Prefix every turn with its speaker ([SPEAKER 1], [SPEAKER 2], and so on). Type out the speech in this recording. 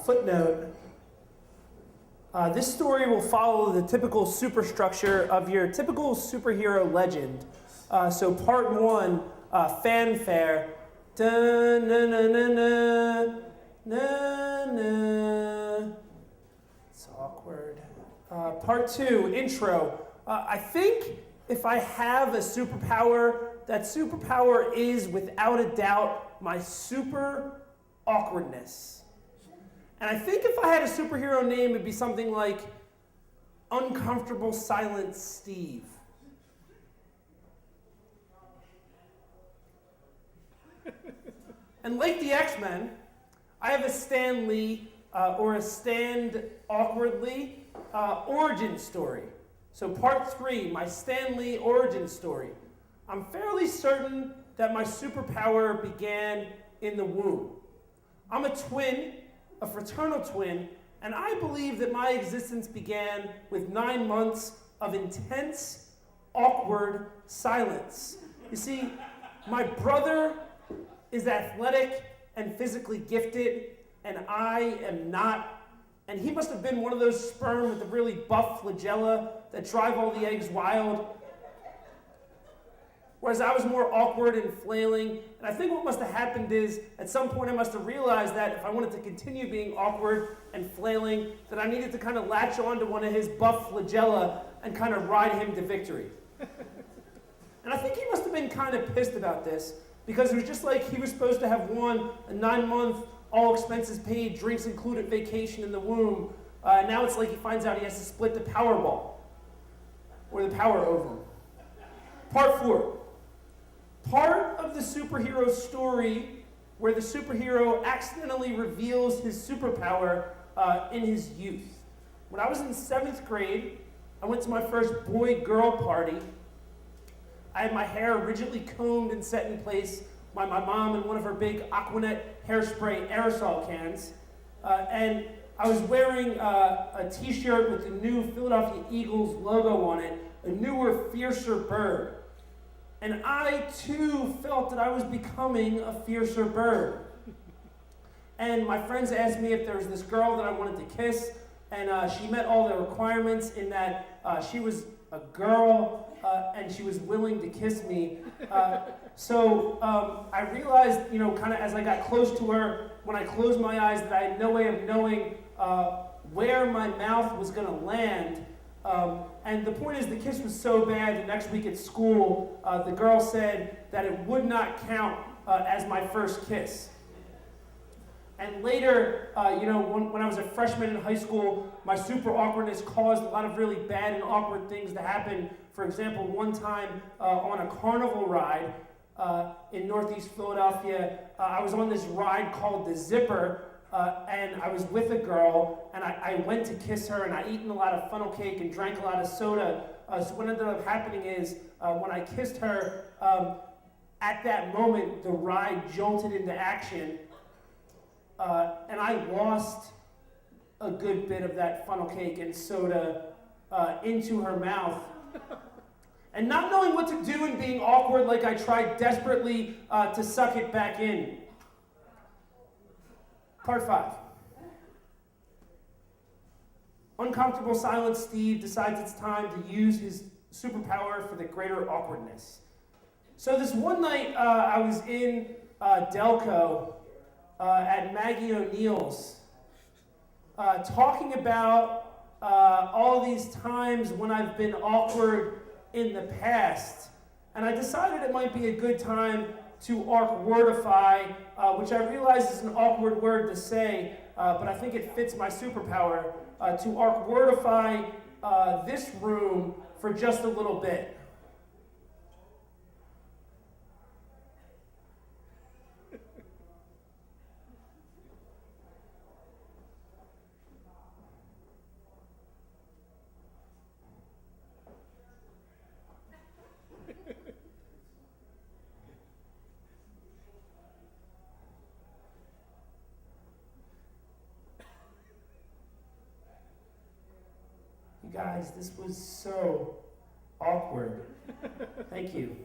[SPEAKER 1] Footnote. This story will follow the typical superstructure of your typical superhero legend. So part one, fanfare. Dun, na, na, na, na, na, na. It's awkward. Part two, intro. I think if I have a superpower, that superpower is without a doubt my super awkwardness. And I think if I had a superhero name, it'd be something like Uncomfortable Silent Steve. And like the X-Men, I have a Stan Lee or a Stand Awkwardly origin story. So part three, my Stan Lee origin story. I'm fairly certain that my superpower began in the womb. I'm a twin, a fraternal twin, and I believe that my existence began with 9 months of intense, awkward silence. You see, my brother is athletic and physically gifted, and I am not. And he must have been one of those sperm with the really buff flagella that drive all the eggs wild. Whereas I was more awkward and flailing. And I think what must have happened is, at some point I must have realized that if I wanted to continue being awkward and flailing, that I needed to kind of latch on to one of his buff flagella and kind of ride him to victory. And I think he must have been kind of pissed about this, because it was just like he was supposed to have won a 9-month, all expenses paid, drinks included vacation in the womb. Now it's like he finds out he has to split the Powerball, or the power oval. Part four. Part of the superhero story where the superhero accidentally reveals his superpower in his youth. When I was in 7th grade, I went to my first boy-girl party. I had my hair rigidly combed and set in place by my mom in one of her big Aquanet hairspray aerosol cans. And I was wearing a t-shirt with the new Philadelphia Eagles logo on it, a newer, fiercer bird. And I, too, felt that I was becoming a fiercer bird. And my friends asked me if there was this girl that I wanted to kiss, and she met all the requirements in that she was a girl, and she was willing to kiss me. So I realized, kind of as I got close to her, when I closed my eyes, that I had no way of knowing where my mouth was going to land. And the point is, the kiss was so bad, the next week at school, the girl said that it would not count as my first kiss. And later, when I was a freshman in high school, my super awkwardness caused a lot of really bad and awkward things to happen. For example, one time on a carnival ride in Northeast Philadelphia, I was on this ride called the Zipper, and I was with a girl, and I went to kiss her, and I eaten a lot of funnel cake and drank a lot of soda. So what ended up happening is, when I kissed her, at that moment, the ride jolted into action, and I lost a good bit of that funnel cake and soda into her mouth. And not knowing what to do and being awkward, like I tried desperately to suck it back in. Part five. Uncomfortable Silent Steve decides it's time to use his superpower for the greater awkwardness. So this one night, I was in Delco at Maggie O'Neill's, talking about all these times when I've been awkward in the past. And I decided it might be a good time to awkwardify, which I realize is an awkward word to say, but I think it fits my superpower, to awkwardify this room for just a little bit. You guys, this was so awkward. Thank you.